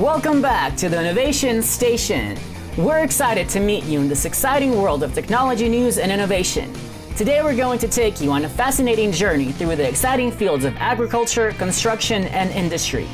Welcome back to the Innovation Station. We're excited to meet you in this exciting world of technology news and innovation. Today we're going to take you on a fascinating journey through the exciting fields of agriculture, construction, and industry.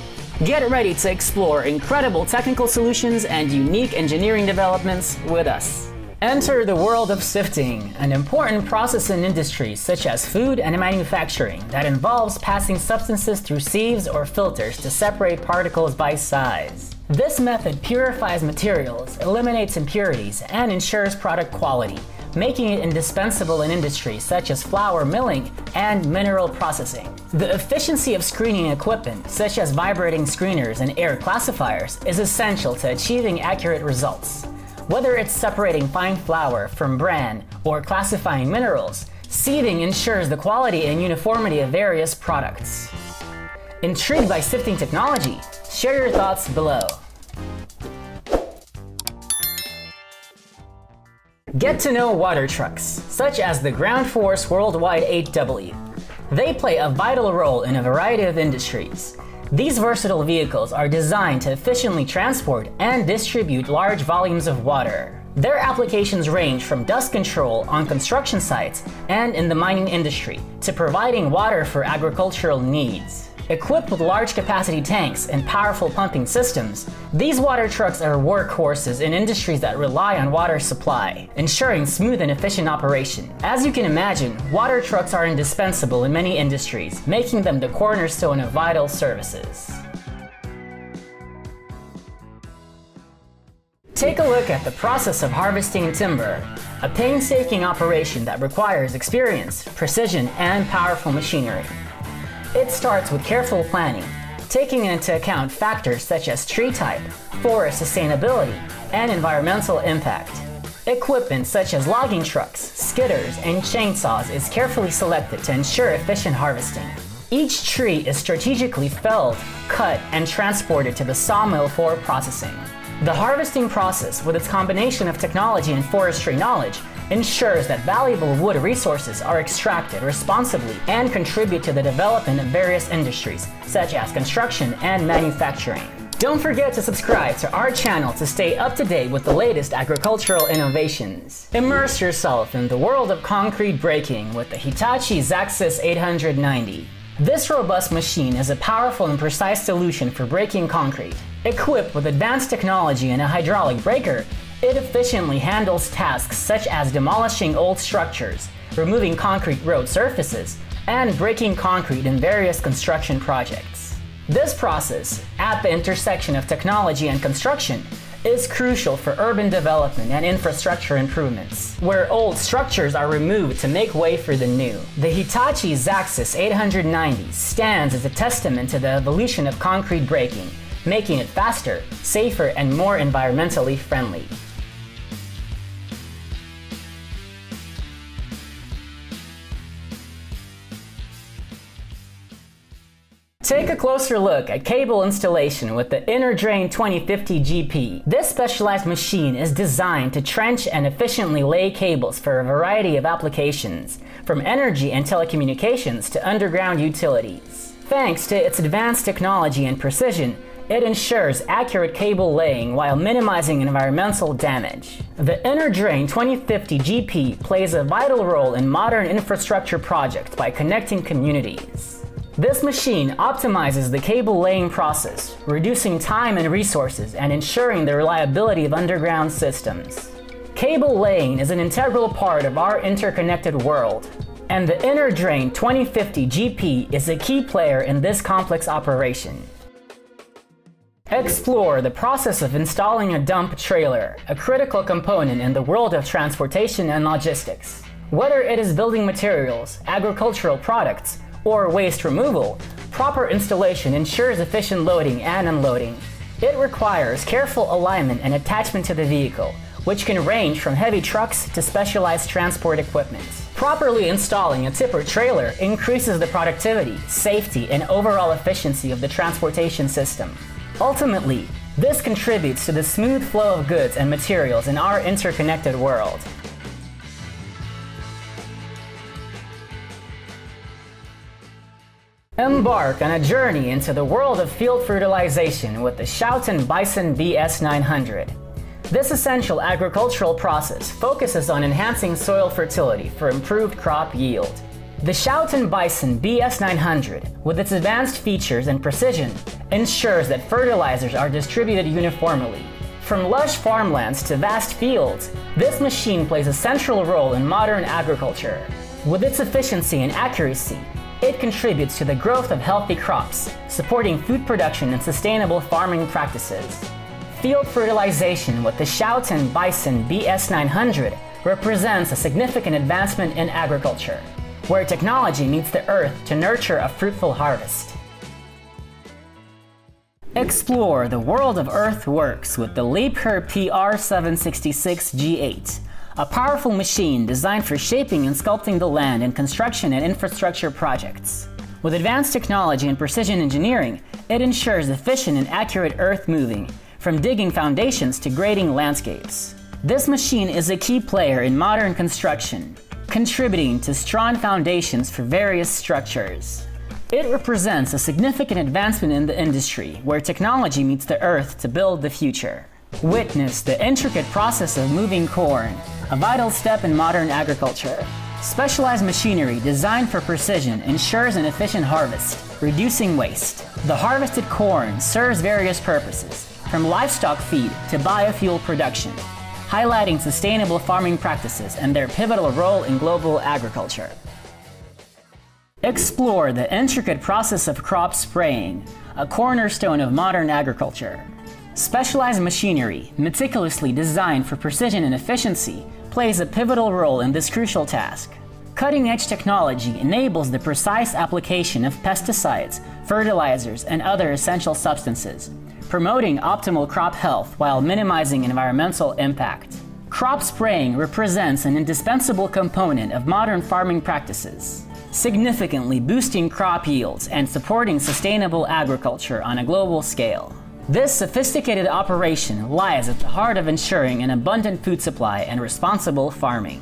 Get ready to explore incredible technical solutions and unique engineering developments with us. Enter the world of sifting, an important process in industries such as food and manufacturing that involves passing substances through sieves or filters to separate particles by size. This method purifies materials, eliminates impurities, and ensures product quality, making it indispensable in industries such as flour milling and mineral processing. The efficiency of screening equipment, such as vibrating screeners and air classifiers, is essential to achieving accurate results. Whether it's separating fine flour from bran or classifying minerals, sieving ensures the quality and uniformity of various products. Intrigued by sifting technology? Share your thoughts below. Get to know water trucks, such as the Ground Force Worldwide 8W. They play a vital role in a variety of industries. These versatile vehicles are designed to efficiently transport and distribute large volumes of water. Their applications range from dust control on construction sites and in the mining industry to providing water for agricultural needs. Equipped with large capacity tanks and powerful pumping systems, these water trucks are workhorses in industries that rely on water supply, ensuring smooth and efficient operation. As you can imagine, water trucks are indispensable in many industries, making them the cornerstone of vital services. Take a look at the process of harvesting timber, a painstaking operation that requires experience, precision, and powerful machinery. It starts with careful planning, taking into account factors such as tree type, forest sustainability, and environmental impact. Equipment such as logging trucks, skidders, and chainsaws is carefully selected to ensure efficient harvesting. Each tree is strategically felled, cut, and transported to the sawmill for processing. The harvesting process, with its combination of technology and forestry knowledge, ensures that valuable wood resources are extracted responsibly and contribute to the development of various industries, such as construction and manufacturing. Don't forget to subscribe to our channel to stay up to date with the latest agricultural innovations. Immerse yourself in the world of concrete breaking with the Hitachi Zaxis 890. This robust machine is a powerful and precise solution for breaking concrete. Equipped with advanced technology and a hydraulic breaker, it efficiently handles tasks such as demolishing old structures, removing concrete road surfaces, and breaking concrete in various construction projects. This process, at the intersection of technology and construction, is crucial for urban development and infrastructure improvements, where old structures are removed to make way for the new. The Hitachi Zaxis 890 stands as a testament to the evolution of concrete breaking, making it faster, safer, and more environmentally friendly. Take a closer look at cable installation with the Inner Drain 2050 GP. This specialized machine is designed to trench and efficiently lay cables for a variety of applications, from energy and telecommunications to underground utilities. Thanks to its advanced technology and precision, it ensures accurate cable laying while minimizing environmental damage. The Inner Drain 2050 GP plays a vital role in modern infrastructure projects by connecting communities. This machine optimizes the cable laying process, reducing time and resources and ensuring the reliability of underground systems. Cable laying is an integral part of our interconnected world, and the Inner Drain 2050 GP is a key player in this complex operation. Explore the process of installing a dump trailer, a critical component in the world of transportation and logistics. Whether it is building materials, agricultural products, or waste removal, proper installation ensures efficient loading and unloading. It requires careful alignment and attachment to the vehicle, which can range from heavy trucks to specialized transport equipment. Properly installing a tipper trailer increases the productivity, safety, and overall efficiency of the transportation system. Ultimately, this contributes to the smooth flow of goods and materials in our interconnected world. Embark on a journey into the world of field fertilization with the Schouten Bison BS900. This essential agricultural process focuses on enhancing soil fertility for improved crop yield. The Schouten Bison BS900, with its advanced features and precision, ensures that fertilizers are distributed uniformly. From lush farmlands to vast fields, this machine plays a central role in modern agriculture. With its efficiency and accuracy, it contributes to the growth of healthy crops, supporting food production and sustainable farming practices. Field fertilization with the Schouten Bison BS900 represents a significant advancement in agriculture, where technology meets the earth to nurture a fruitful harvest. Explore the world of earthworks with the Leapher PR766G8, a powerful machine designed for shaping and sculpting the land in construction and infrastructure projects. With advanced technology and precision engineering, it ensures efficient and accurate earth moving, from digging foundations to grading landscapes. This machine is a key player in modern construction, contributing to strong foundations for various structures. It represents a significant advancement in the industry, where technology meets the earth to build the future. Witness the intricate process of moving corn, a vital step in modern agriculture. Specialized machinery designed for precision ensures an efficient harvest, reducing waste. The harvested corn serves various purposes, from livestock feed to biofuel production, highlighting sustainable farming practices and their pivotal role in global agriculture. Explore the intricate process of crop spraying, a cornerstone of modern agriculture. Specialized machinery, meticulously designed for precision and efficiency, plays a pivotal role in this crucial task. Cutting-edge technology enables the precise application of pesticides, fertilizers, and other essential substances, promoting optimal crop health while minimizing environmental impact. Crop spraying represents an indispensable component of modern farming practices, significantly boosting crop yields and supporting sustainable agriculture on a global scale. This sophisticated operation lies at the heart of ensuring an abundant food supply and responsible farming.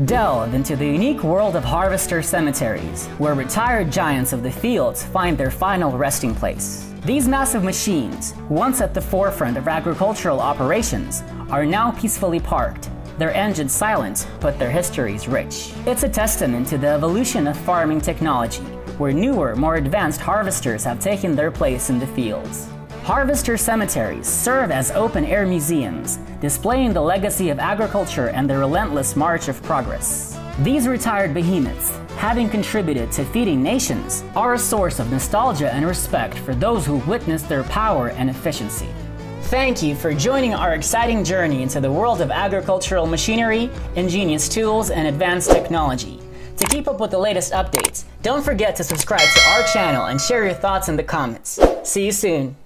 Delve into the unique world of harvester cemeteries, where retired giants of the fields find their final resting place. These massive machines, once at the forefront of agricultural operations, are now peacefully parked, their engines silent, but their histories rich. It's a testament to the evolution of farming technology, where newer, more advanced harvesters have taken their place in the fields. Harvester cemeteries serve as open-air museums, displaying the legacy of agriculture and the relentless march of progress. These retired behemoths, having contributed to feeding nations, are a source of nostalgia and respect for those who witnessed their power and efficiency. Thank you for joining our exciting journey into the world of agricultural machinery, ingenious tools, and advanced technology. To keep up with the latest updates, don't forget to subscribe to our channel and share your thoughts in the comments. See you soon!